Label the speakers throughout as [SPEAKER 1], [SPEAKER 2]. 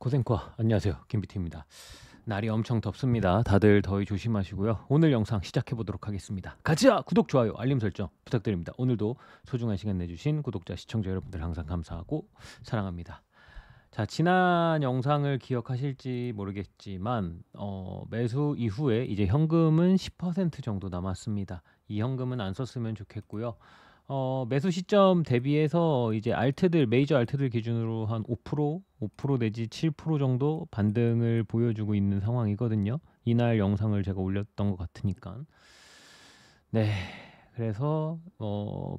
[SPEAKER 1] 고생과 안녕하세요, 김비티입니다. 날이 엄청 덥습니다. 다들 더위 조심하시고요. 오늘 영상 시작해 보도록 하겠습니다. 가자! 구독, 좋아요, 알림 설정 부탁드립니다. 오늘도 소중한 시간 내주신 구독자, 시청자 여러분들 항상 감사하고 사랑합니다. 자, 지난 영상을 기억하실지 모르겠지만 매수 이후에 이제 현금은 10% 정도 남았습니다. 이 현금은 안 썼으면 좋겠고요. 매수 시점 대비해서 이제 알트들, 메이저 알트들 기준으로 한 5% 내지 7% 정도 반등을 보여주고 있는 상황이거든요. 이날 영상을 제가 올렸던 것 같으니까. 네. 그래서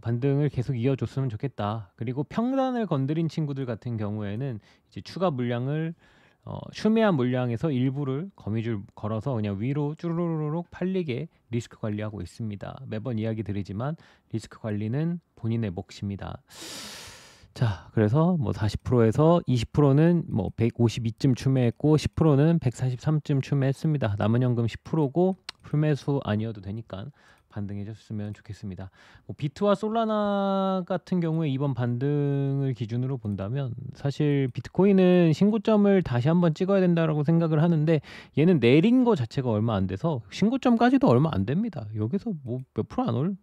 [SPEAKER 1] 반등을 계속 이어줬으면 좋겠다. 그리고 평단을 건드린 친구들 같은 경우에는 이제 추가 물량을 추매한 물량에서 일부를 거미줄 걸어서 그냥 위로 쭈루루룩 팔리게 리스크 관리하고 있습니다. 매번 이야기 드리지만 리스크 관리는 본인의 몫입니다. 자, 그래서 뭐 40%에서 20%는 뭐 152쯤 추매했고 10%는 143쯤 추매했습니다. 남은 현금 10%고 풀매수 아니어도 되니까 반등해 줬으면 좋겠습니다. 뭐 비트와 솔라나 같은 경우에 이번 반등을 기준으로 본다면 사실 비트코인은 신고점을 다시 한번 찍어야 된다라고 생각을 하는데 얘는 내린 거 자체가 얼마 안 돼서 신고점까지도 얼마 안 됩니다. 여기서 뭐 몇 프로 안 올?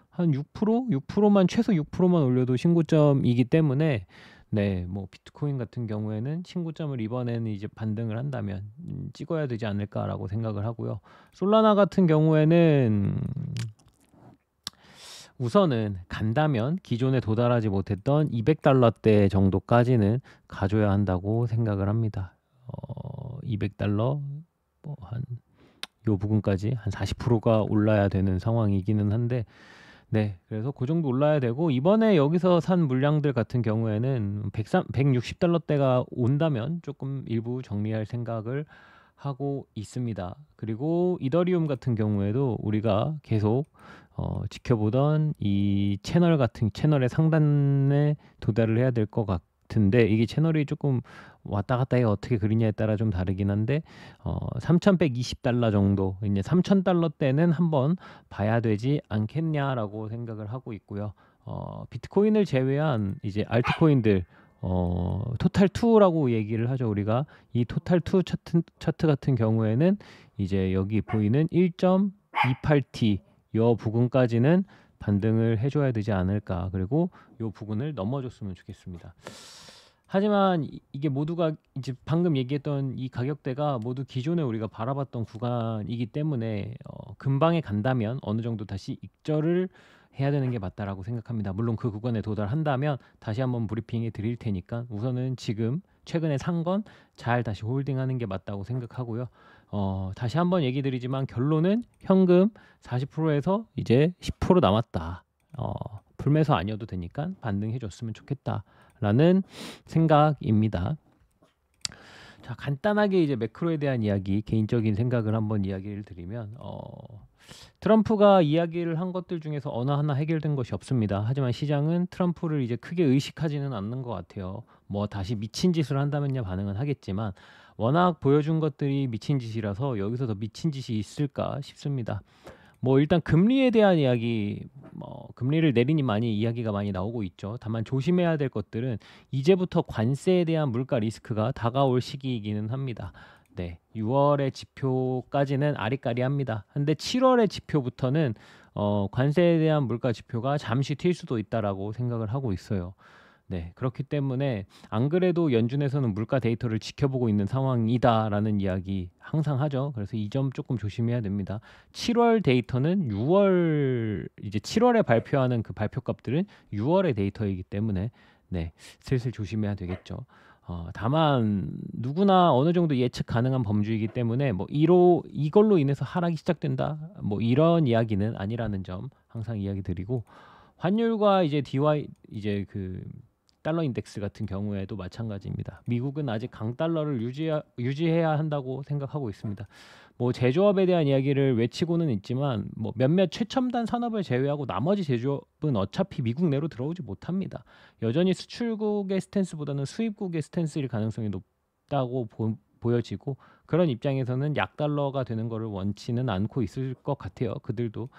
[SPEAKER 1] 한 6%? 6%만 최소 6%만 올려도 신고점이기 때문에 네, 뭐 비트코인 같은 경우에는 신고점을 이번에는 이제 반등을 한다면 찍어야 되지 않을까라고 생각을 하고요. 솔라나 같은 경우에는 우선은 간다면 기존에 도달하지 못했던 200달러대 정도까지는 가져야 한다고 생각을 합니다. 200달러 뭐 한 요 부분까지 한 40%가 올라야 되는 상황이기는 한데 네, 그래서 그 정도 올라야 되고 이번에 여기서 산 물량들 같은 경우에는 160달러대가 온다면 조금 일부 정리할 생각을 하고 있습니다. 그리고 이더리움 같은 경우에도 우리가 계속 지켜보던 이 채널의 상단에 도달을 해야 될 것 같은데 이게 채널이 조금 왔다 갔다 해 어떻게 그리냐에 따라 좀 다르긴 한데 3,120달러 정도 이제 3,000달러대는 한번 봐야 되지 않겠냐라고 생각을 하고 있고요. 비트코인을 제외한 이제 알트코인들 토탈2라고 얘기를 하죠. 우리가 이 토탈2 차트 같은 경우에는 이제 여기 보이는 1.28T 요 부분까지는 반등을 해줘야 되지 않을까. 그리고 요 부분을 넘어줬으면 좋겠습니다. 하지만 이게 모두가 이제 방금 얘기했던 이 가격대가 모두 기존에 우리가 바라봤던 구간이기 때문에 금방에 간다면 어느 정도 다시 익절을 해야 되는 게 맞다라고 생각합니다. 물론 그 구간에 도달한다면 다시 한번 브리핑해 드릴 테니까 우선은 지금 최근에 산 건 잘 다시 홀딩하는 게 맞다고 생각하고요. 다시 한번 얘기 드리지만 결론은 현금 40%에서 이제 10% 남았다. 풀매수 아니어도 되니까 반등해 줬으면 좋겠다라는 생각입니다. 자, 간단하게 이제 매크로에 대한 이야기, 개인적인 생각을 한번 이야기를 드리면 트럼프가 이야기를 한 것들 중에서 어느 하나 해결된 것이 없습니다. 하지만 시장은 트럼프를 이제 크게 의식하지는 않는 것 같아요. 뭐 다시 미친 짓을 한다면야 반응은 하겠지만 워낙 보여준 것들이 미친 짓이라서 여기서 더 미친 짓이 있을까 싶습니다. 뭐 일단 금리에 대한 이야기, 금리를 내리니 많이 이야기가 많이 나오고 있죠. 다만 조심해야 될 것들은 이제부터 관세에 대한 물가 리스크가 다가올 시기이기는 합니다. 네, 6월의 지표까지는 아리까리합니다. 근데 7월의 지표부터는 관세에 대한 물가 지표가 잠시 튈 수도 있다라고 생각을 하고 있어요. 네, 그렇기 때문에 안 그래도 연준에서는 물가 데이터를 지켜보고 있는 상황이다라는 이야기 항상 하죠. 그래서 이 점 조금 조심해야 됩니다. 7월 데이터는 6월 이제 7월에 발표하는 그 발표값들은 6월의 데이터이기 때문에 네, 슬슬 조심해야 되겠죠. 다만 누구나 어느 정도 예측 가능한 범주이기 때문에 뭐 이걸로 인해서 하락이 시작된다 뭐 이런 이야기는 아니라는 점 항상 이야기 드리고 환율과 이제 DY 이제 그 달러 인덱스 같은 경우에도 마찬가지입니다. 미국은 아직 강달러를 유지해야 한다고 생각하고 있습니다. 뭐 제조업에 대한 이야기를 외치고는 있지만 뭐 몇몇 최첨단 산업을 제외하고 나머지 제조업은 어차피 미국 내로 들어오지 못합니다. 여전히 수출국의 스탠스보다는 수입국의 스탠스일 가능성이 높다고 보여지고 그런 입장에서는 약달러가 되는 것을 원치는 않고 있을 것 같아요. 그들도.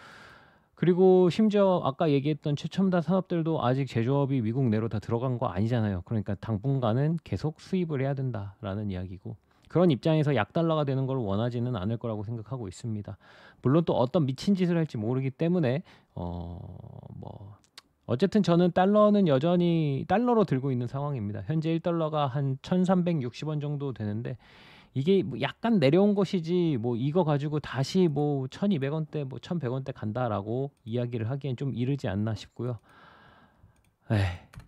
[SPEAKER 1] 그리고 심지어 아까 얘기했던 최첨단 산업들도 아직 제조업이 미국 내로 다 들어간 거 아니잖아요. 그러니까 당분간은 계속 수입을 해야 된다라는 이야기고 그런 입장에서 약달러가 되는 걸 원하지는 않을 거라고 생각하고 있습니다. 물론 또 어떤 미친 짓을 할지 모르기 때문에 뭐 어쨌든 저는 달러는 여전히 달러로 들고 있는 상황입니다. 현재 1달러가 한 1,360원 정도 되는데 이게 뭐 약간 내려온 것이지 뭐 이거 가지고 다시 뭐 1,200원대 뭐 1,100원대 간다라고 이야기를 하기엔 좀 이르지 않나 싶고요.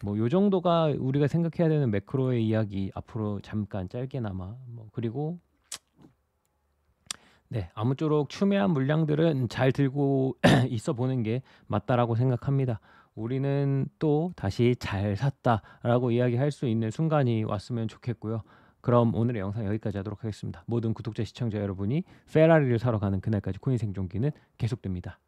[SPEAKER 1] 뭐 요 정도가 우리가 생각해야 되는 매크로의 이야기 앞으로 잠깐 짧게나마 뭐 그리고 네, 아무쪼록 추매한 물량들은 잘 들고 있어 보는 게 맞다라고 생각합니다. 우리는 또 다시 잘 샀다라고 이야기할 수 있는 순간이 왔으면 좋겠고요. 그럼 오늘의 영상 여기까지 하도록 하겠습니다. 모든 구독자, 시청자 여러분이 페라리를 사러 가는 그날까지 코인 생존기는 계속됩니다.